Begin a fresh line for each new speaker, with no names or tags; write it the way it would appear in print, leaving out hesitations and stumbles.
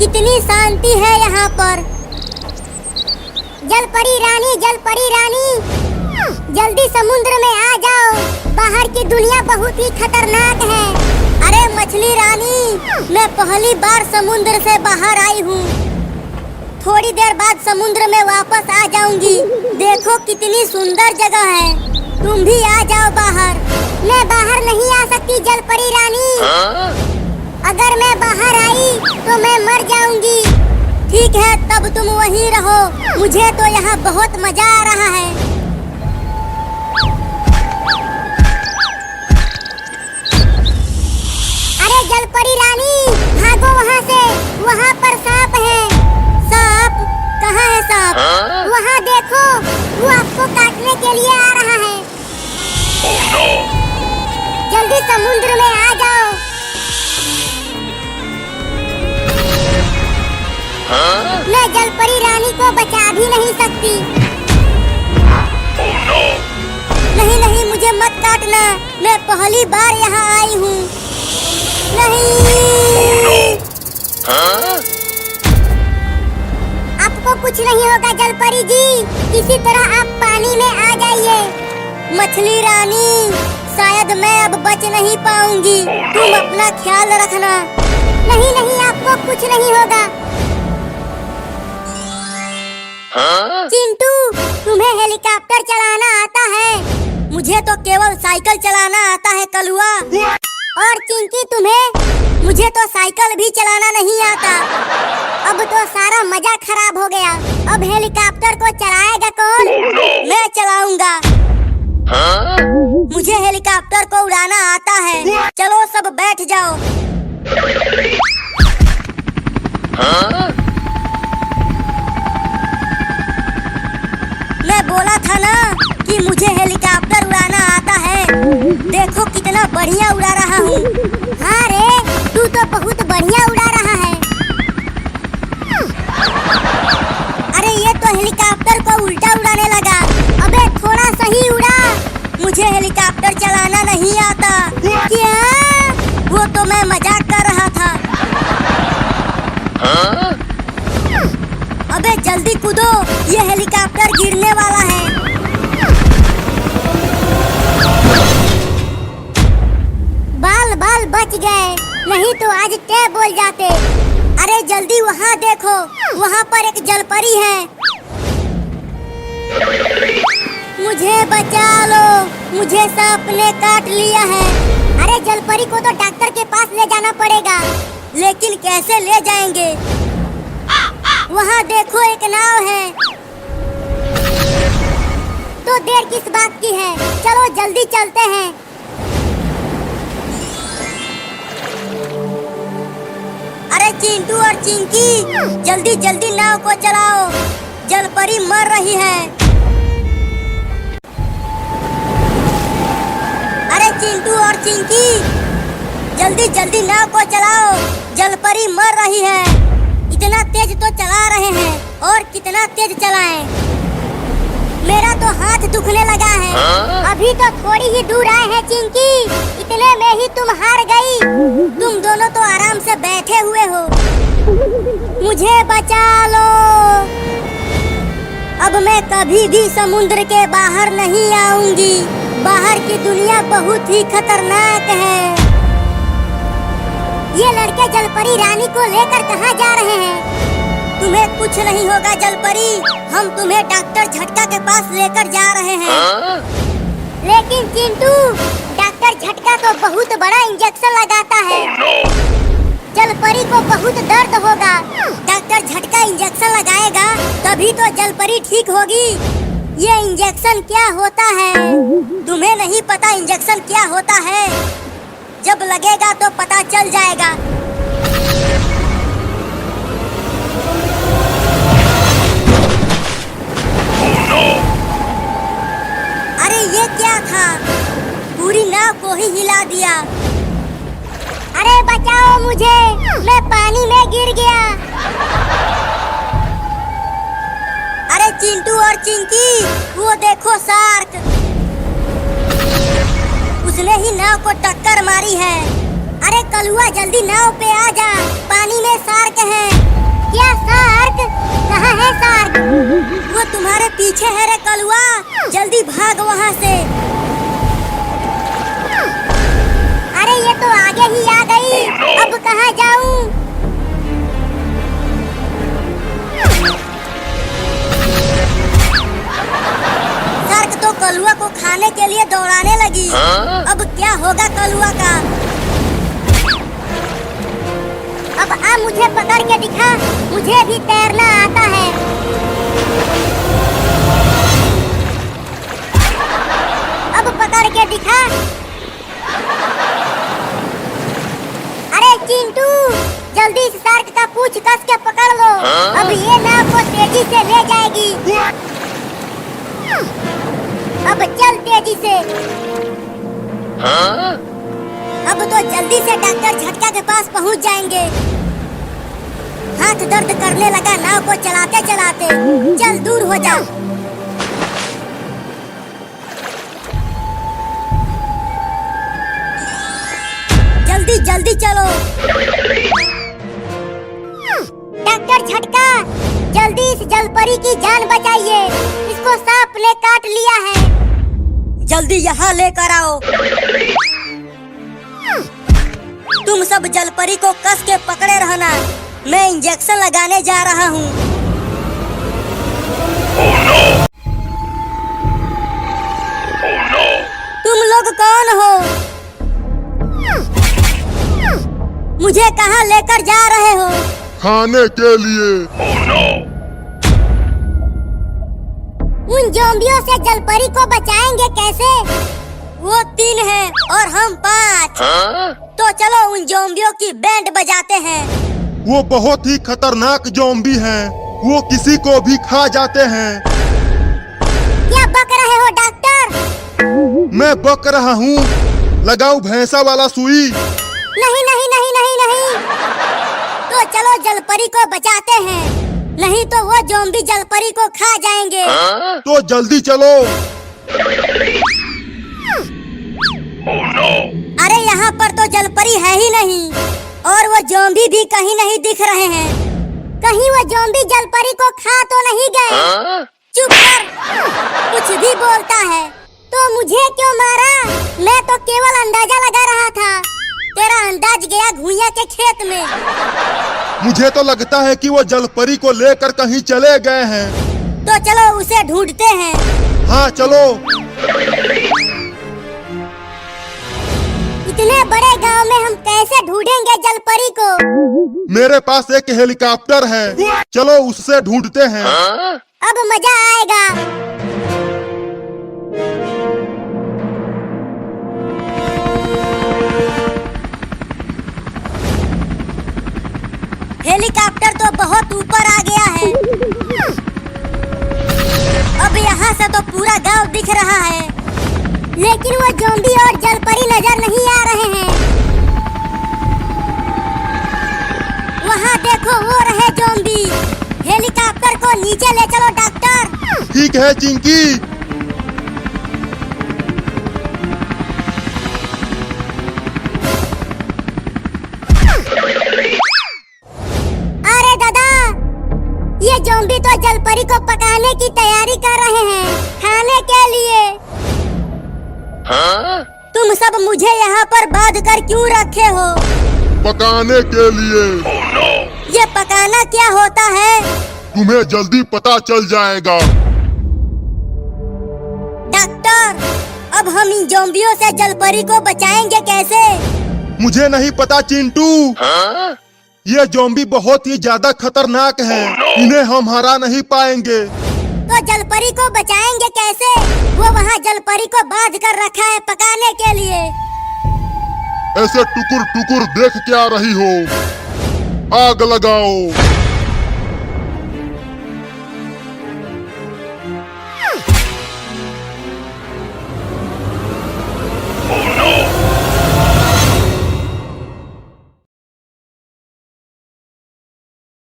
कितनी शांति है यहाँ पर। जलपरी रानी, जलपरी रानी, जल्दी समुद्र में आ जाओ। बाहर की दुनिया बहुत ही खतरनाक है। अरे मछली रानी, मैं पहली बार समुद्र से बाहर आई हूँ। थोड़ी देर बाद समुद्र में वापस आ जाऊंगी। देखो कितनी सुंदर जगह है, तुम भी आ जाओ बाहर। मैं बाहर नहीं आ सकती जलपरी रानी। अगर मैं बाहर आई तो मैं मर जाऊंगी। ठीक है, तब तुम वहीं रहो। मुझे तो यहाँ बहुत मजा आ रहा है। अरे जलपरी रानी, भागो वहाँ से। वहाँ पर सांप है। सांप? कहाँ है सांप? वहाँ देखो, वो आपको काटने के लिए आ रहा है। जल्दी समुद्र में आ जाओ। मैं जलपरी रानी को बचा भी नहीं सकती। नहीं नहीं, मुझे मत काटना। मैं पहली बार यहाँ आई हूँ। नहीं। आपको कुछ नहीं होगा जलपरी जी। किसी तरह आप पानी में आ जाइए। मछली रानी, शायद मैं अब बच नहीं पाऊंगी। तुम अपना ख्याल रखना। नहीं नहीं, आपको कुछ नहीं होगा। चिंटू, तुम्हें हेलीकॉप्टर चलाना आता है? मुझे तो केवल साइकिल चलाना आता है कलुआ। और चिंकी तुम्हें? मुझे तो साइकिल भी चलाना नहीं आता। अब तो सारा मजा खराब हो गया। अब हेलीकॉप्टर को चलाएगा कौन? मैं चलाऊंगा। मुझे हेलीकॉप्टर को उड़ाना आता है। चलो सब बैठ जाओ। मैं बोला था ना कि मुझे हेलीकॉप्टर उड़ाना आता है। देखो कितना बढ़िया उड़ा रहा हूँ। हाँ रे, तू तो बहुत बढ़िया उड़ा रहा है। अरे ये तो हेलीकॉप्टर को उल्टा उड़ाने लगा। अबे थोड़ा सही उड़ा। मुझे हेलीकॉप्टर चलाना नहीं आता। क्या? वो तो मैं मजाक कर रहा था। अबे जल्दी कूदो, ये हेलीकॉप्टर गिरने वाला है। बाल बाल बच गए, नहीं तो आज टे बोल जाते। अरे जल्दी वहाँ देखो, वहाँ पर एक जलपरी है। मुझे बचा लो, मुझे सांप ने काट लिया है। अरे जलपरी को तो डॉक्टर के पास ले जाना पड़ेगा। लेकिन कैसे ले जाएंगे? वहाँ देखो एक नाव है। तो देर किस बात की है, चलो जल्दी चलते हैं। अरे चिंटू और चिंकी, जल्दी जल्दी नाव को चलाओ, जलपरी मर रही है। अरे चिंटू और चिंकी, जल्दी जल्दी नाव को चलाओ, जलपरी मर रही है। इतना तेज तो चला रहे हैं, और कितना तेज चलाएं? मेरा तो हाथ दुखने लगा है। अभी तो थोड़ी ही दूर आए हैं चिंकी, इतने में ही तुम हार गई। तुम दोनों तो आराम से बैठे हुए हो। मुझे बचा लो। अब मैं कभी भी समुद्र के बाहर नहीं आऊंगी। बाहर की दुनिया बहुत ही खतरनाक है। ये लड़के जलपरी रानी को लेकर कहाँ जा रहे हैं? तुम्हें कुछ नहीं होगा जलपरी, हम तुम्हें डॉक्टर झटका के पास लेकर जा रहे हैं। लेकिन चिंटू, डॉक्टर झटका तो बहुत बड़ा इंजेक्शन लगाता है। जलपरी को बहुत दर्द होगा। डॉक्टर झटका इंजेक्शन लगाएगा तभी तो जलपरी ठीक होगी। ये इंजेक्शन क्या होता है? तुम्हें नहीं पता इंजेक्शन क्या होता है? जब लगेगा तो पता चल जाएगा। अरे ये क्या था? पूरी नाव को ही हिला दिया। अरे बचाओ मुझे, मैं पानी में गिर गया। अरे चिंटू और चिंकी, वो देखो शार्क। उसने ही नाव को टक्कर मारी है। अरे कलुआ जल्दी नाव पे आ जा, पानी में शार्क है। क्या शार्क? कहाँ है शार्क? वो तुम्हारे पीछे है रे कलुआ, जल्दी भाग वहाँ से। अरे ये तो आगे ही आ गई, अब कहाँ जाऊँ? शार्क तो कलुआ को खाने के लिए दौड़ाने लगी। अब क्या होगा कलुआ का? अब आ मुझे पकड़ के दिखा, मुझे भी तैरना आता है। अब पकड़ के दिखा। अरे चिंटू, जल्दी इस शार्क का पूंछ कस के पकड़ लो। अब ये नाव को तेजी से ले जाएगी। अब चल तेजी से। अब तो जल्दी से डॉक्टर झटका के पास पहुंच जाएंगे। हाथ दर्द करने लगा नाव को चलाते चलाते। चल दूर हो जा। जल्दी जल्दी चलो। डॉक्टर झटका, जल्दी इस जलपरी की जान बचाइए। इसको सांप ने काट लिया है। जल्दी यहाँ लेकर आओ। तुम सब जलपरी को कस के पकड़े रहना, मैं इंजेक्शन लगाने जा रहा हूँ।
Oh no! Oh no!
तुम लोग कौन हो? मुझे कहाँ लेकर जा रहे हो?
खाने के लिए।
Oh no!
उन ज़ोंबियों से जलपरी को बचाएंगे कैसे? वो 3 हैं और हम 5। तो चलो उन ज़ोंबियों की बैंड बजाते हैं।
वो बहुत ही खतरनाक ज़ोंबी हैं। वो किसी को भी खा जाते हैं।
क्या बक रहे हो डॉक्टर?
मैं बक रहा हूँ। लगाओ भैंसा वाला सुई।
नहीं नहीं नहीं नहीं नहीं। तो चलो जलपरी को बचाते हैं, नहीं तो वो ज़ोंबी जलपरी को खा जाएंगे।
तो जल्दी चलो।
Oh no!
अरे यहाँ पर तो जलपरी है ही नहीं, और वो ज़ोंबी भी कहीं नहीं दिख रहे हैं। कहीं वो ज़ोंबी जलपरी को खा तो नहीं गए? चुप कर, कुछ भी बोलता है। तो मुझे क्यों मारा? मैं तो केवल अंदाजा लगा रहा था। तेरा अंदाज गया घुइयां के खेत में।
मुझे तो लगता है कि वो जलपरी को लेकर कहीं चले गए हैं।
तो चलो उसे ढूंढते हैं।
हाँ चलो।
इतने बड़े गांव में हम कैसे ढूंढेंगे जलपरी को?
मेरे पास एक हेलीकॉप्टर है, चलो उससे ढूंढते हैं।
अब मजा आएगा। हेलीकॉप्टर तो बहुत ऊपर आ गया है। अब यहाँ से तो पूरा गांव दिख रहा है, लेकिन वो ज़ोंबी और जलपरी नजर नहीं आ रहे हैं। वहाँ देखो, वो रहे ज़ोंबी। हेलीकॉप्टर को नीचे ले चलो डॉक्टर।
ठीक है चिंकी।
अरे दादा, ये ज़ोंबी तो जलपरी को पकाने की तैयारी कर रहे हैं, खाने के लिए। तुम सब मुझे यहाँ पर बांध कर क्यों रखे हो?
पकाने के लिए।
Oh no!
ये पकाना क्या होता है?
तुम्हें जल्दी पता चल जाएगा।
डॉक्टर, अब हम इन ज़ोंबियों से जलपरी को बचाएंगे कैसे?
मुझे नहीं पता चिंटू। ये ज़ोंबी बहुत ही ज्यादा खतरनाक हैं। इन्हें हम हरा नहीं पाएंगे।
तो जलपरी को बचाएंगे कैसे? वो वहाँ जलपरी को बांध कर रखा है पकाने के लिए।
ऐसे टुकुर टुकुर देख क्या रही हो? आग लगाओ।